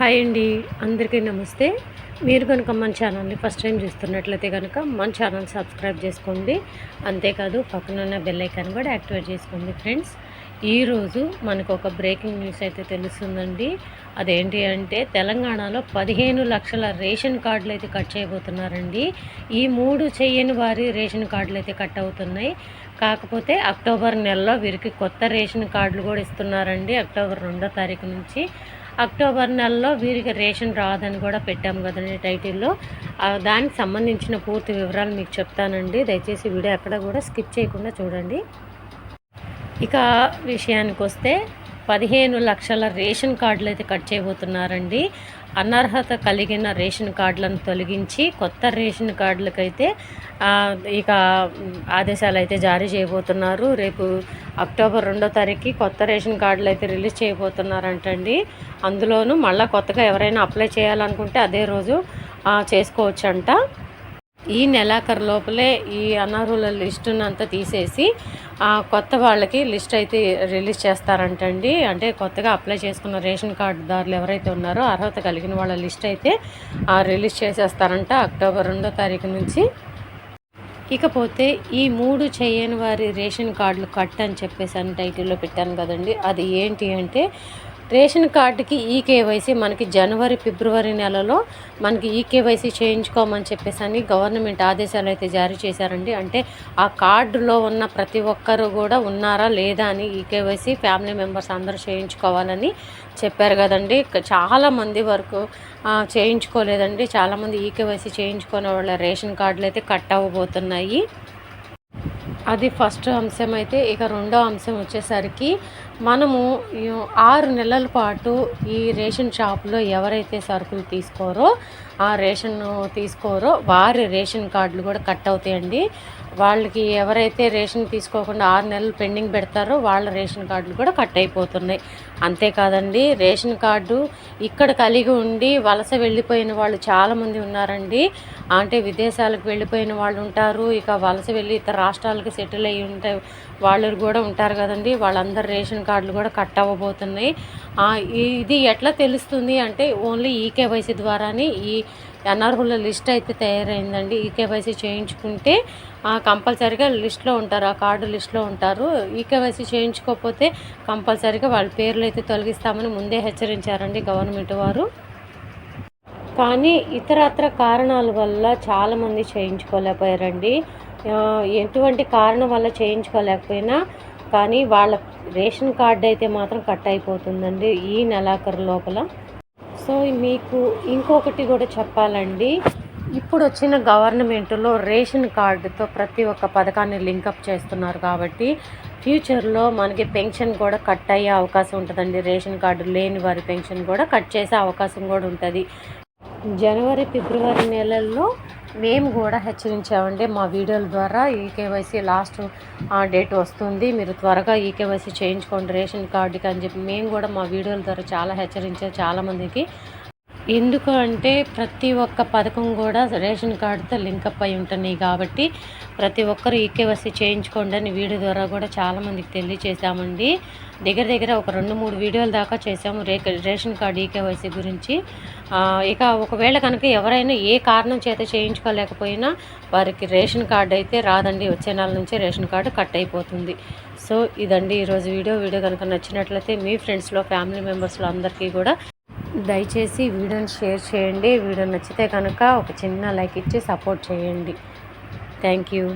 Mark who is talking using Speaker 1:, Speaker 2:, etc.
Speaker 1: Hi అండి, అందరికీ నమస్తే. మీరు కనుక మన ఛానల్ని ఫస్ట్ టైం చూస్తున్నట్లయితే కనుక మన ఛానల్ సబ్స్క్రైబ్ చేసుకోండి. అంతేకాదు పక్కనున్న బెల్ ఐకాన్ కూడా యాక్టివేట్ చేసుకోండి. ఫ్రెండ్స్, ఈరోజు మనకు ఒక బ్రేకింగ్ న్యూస్ అయితే తెలుస్తుందండి. అదేంటి అంటే తెలంగాణలో 15 లక్షల రేషన్ కార్డులు అయితే కట్ చేయబోతున్నారండి. ఈ 3 చెయ్యని వారి రేషన్ కార్డులు అయితే కట్ అవుతున్నాయి. కాకపోతే అక్టోబర్ నెలలో వీరికి కొత్త రేషన్ కార్డులు కూడా ఇస్తున్నారండి. అక్టోబర్ 2వ తారీఖు నుంచి అక్టోబర్ నెలలో వీరికి రేషన్ రాదని కూడా పెట్టాము కదండి టైటిల్లో. దానికి సంబంధించిన పూర్తి వివరాలు మీకు చెప్తానండి. దయచేసి వీడియో ఎక్కడ కూడా స్కిప్ చేయకుండా చూడండి. ఇక విషయానికి వస్తే 15 లక్షల రేషన్ కార్డులు అయితే కట్ చేయబోతున్నారండి. అనర్హత కలిగిన రేషన్ కార్డులను తొలగించి కొత్త రేషన్ కార్డులకైతే ఇక ఆదేశాలు అయితే జారీ చేయబోతున్నారు. రేపు అక్టోబర్ 2వ తారీఖుకి కొత్త రేషన్ కార్డులు అయితే రిలీజ్ చేయబోతున్నారంటండి. అందులోనూ మళ్ళీ కొత్తగా ఎవరైనా అప్లై చేయాలనుకుంటే అదే రోజు చేసుకోవచ్చంట. ఈ నెలాఖరు లోపలే ఈ అనర్హుల లిస్టును అంతా తీసేసి కొత్త వాళ్ళకి లిస్ట్ అయితే రిలీజ్ చేస్తారంటండి. అంటే కొత్తగా అప్లై చేసుకున్న రేషన్ కార్డుదారులు ఎవరైతే ఉన్నారో అర్హత కలిగిన వాళ్ళ లిస్ట్ అయితే రిలీజ్ చేసేస్తారంట అక్టోబర్ 2వ తారీఖు నుంచి. ఇకపోతే ఈ 3 చేయని వారి రేషన్ కార్డులు కట్ అని చెప్పేసి అని టైటిల్లో పెట్టాను కదండి. అది ఏంటి అంటే రేషన్ కార్డుకి ఈకేవైసీ మనకి జనవరి ఫిబ్రవరి నెలలో మనకి ఈకేవైసీ చేయించుకోమని చెప్పేసి అని గవర్నమెంట్ ఆదేశాలు అయితే జారీ చేశారండి. అంటే ఆ కార్డులో ఉన్న ప్రతి ఒక్కరు కూడా ఉన్నారా లేదా అని ఈకేవైసీ ఫ్యామిలీ మెంబర్స్ అందరూ చేయించుకోవాలని చెప్పారు కదండి. చాలామంది వరకు చేయించుకోలేదండి. చాలామంది ఈకేవైసీ చేయించుకునే వాళ్ళ రేషన్ కార్డులు అయితే కట్ అవ్వబోతున్నాయి. అది ఫస్ట్ అంశం అయితే. ఇక రెండో అంశం వచ్చేసరికి మనము 6 నెలల పాటు ఈ రేషన్ షాపులో ఎవరైతే సరుకులు తీసుకోరో వారి రేషన్ కార్డులు కూడా కట్ అవుతాయండి. వాళ్ళకి ఎవరైతే రేషన్ తీసుకోకుండా 6 నెలలు పెండింగ్ పెడతారో వాళ్ళ రేషన్ కార్డులు కూడా కట్ అయిపోతున్నాయి. అంతేకాదండి, రేషన్ కార్డు ఇక్కడ కలిగి ఉండి వలస వెళ్ళిపోయిన వాళ్ళు చాలామంది ఉన్నారండి. అంటే విదేశాలకు వెళ్ళిపోయిన వాళ్ళు ఉంటారు, ఇక వలస వెళ్ళి ఇతర రాష్ట్రాలకు సెటిల్ అయ్యి ఉంటే వాళ్ళు కూడా ఉంటారు కదండి. వాళ్ళందరి రేషన్ కార్డులు కూడా కట్ అవ్వబోతున్నాయి. ఇది ఎట్లా తెలుస్తుంది అంటే ఓన్లీ ఈకేవైసీ ద్వారానే ఈ అనర్హుల లిస్ట్ అయితే తయారైందండి. ఈకేవైసీ చేయించుకుంటే కంపల్సరీగా లిస్ట్లో ఉంటారు, ఆ కార్డు లిస్ట్లో ఉంటారు. ఈకేవైసీ చేయించుకోకపోతే కంపల్సరీగా వాళ్ళ పేర్లు అయితే తొలగిస్తామని ముందే హెచ్చరించారండి గవర్నమెంట్ వారు. కానీ ఇతరత్ర కారణాల వల్ల చాలామంది చేయించుకోలేకపోయారండి. ఎటువంటి కారణం వల్ల చేయించుకోలేకపోయినా కానీ వాళ్ళ రేషన్ కార్డు అయితే మాత్రం కట్ అయిపోతుందండి ఈ నెలాఖరు లోపల. సో మీకు ఇంకొకటి కూడా చెప్పాలండి. ఇప్పుడు వచ్చిన గవర్నమెంట్లో రేషన్ కార్డుతో ప్రతి ఒక్క పథకాన్ని లింకప్ చేస్తున్నారు కాబట్టి ఫ్యూచర్లో మనకి పెన్షన్ కూడా కట్ అయ్యే అవకాశం ఉంటుందండి. రేషన్ కార్డు లేని వారి పెన్షన్ కూడా కట్ చేసే అవకాశం కూడా ఉంటుంది. జనవరి ఫిబ్రవరి నెలల్లో మేము కూడా హెచ్చరించామండి మా వీడియోల ద్వారా. ఈకేవైసీ లాస్ట్ డేట్ వస్తుంది, మీరు త్వరగా ఈకేవైసీ చేయించుకోండి రేషన్ కార్డుకి అని చెప్పి మేము కూడా మా వీడియోల ద్వారా చాలా హెచ్చరించాం చాలామందికి. ఎందుకు అంటే ప్రతి ఒక్క పథకం కూడా రేషన్ కార్డుతో లింకప్ అయి ఉంటున్నాయి కాబట్టి ప్రతి ఒక్కరు ఈకేవైసీ చేయించుకోండి అని వీడియో ద్వారా కూడా చాలామందికి తెలియచేసామండి. దగ్గర ఒక 2-3 వీడియోల దాకా చేసాము రేషన్ కార్డు ఈకేవైసీ గురించి. ఇక ఒకవేళ కనుక ఎవరైనా ఏ కారణం చేత చేయించుకోలేకపోయినా వారికి రేషన్ కార్డు అయితే రాదండి. వచ్చే నెల నుంచి రేషన్ కార్డు కట్ అయిపోతుంది. సో ఇదండి ఈరోజు వీడియో కనుక నచ్చినట్లయితే మీ ఫ్రెండ్స్లో ఫ్యామిలీ మెంబర్స్లో అందరికీ కూడా దయచేసి వీడియోని షేర్ చేయండి. వీడియో నచ్చితే కనుక ఒక చిన్న లైక్ ఇచ్చి సపోర్ట్ చేయండి. Thank you.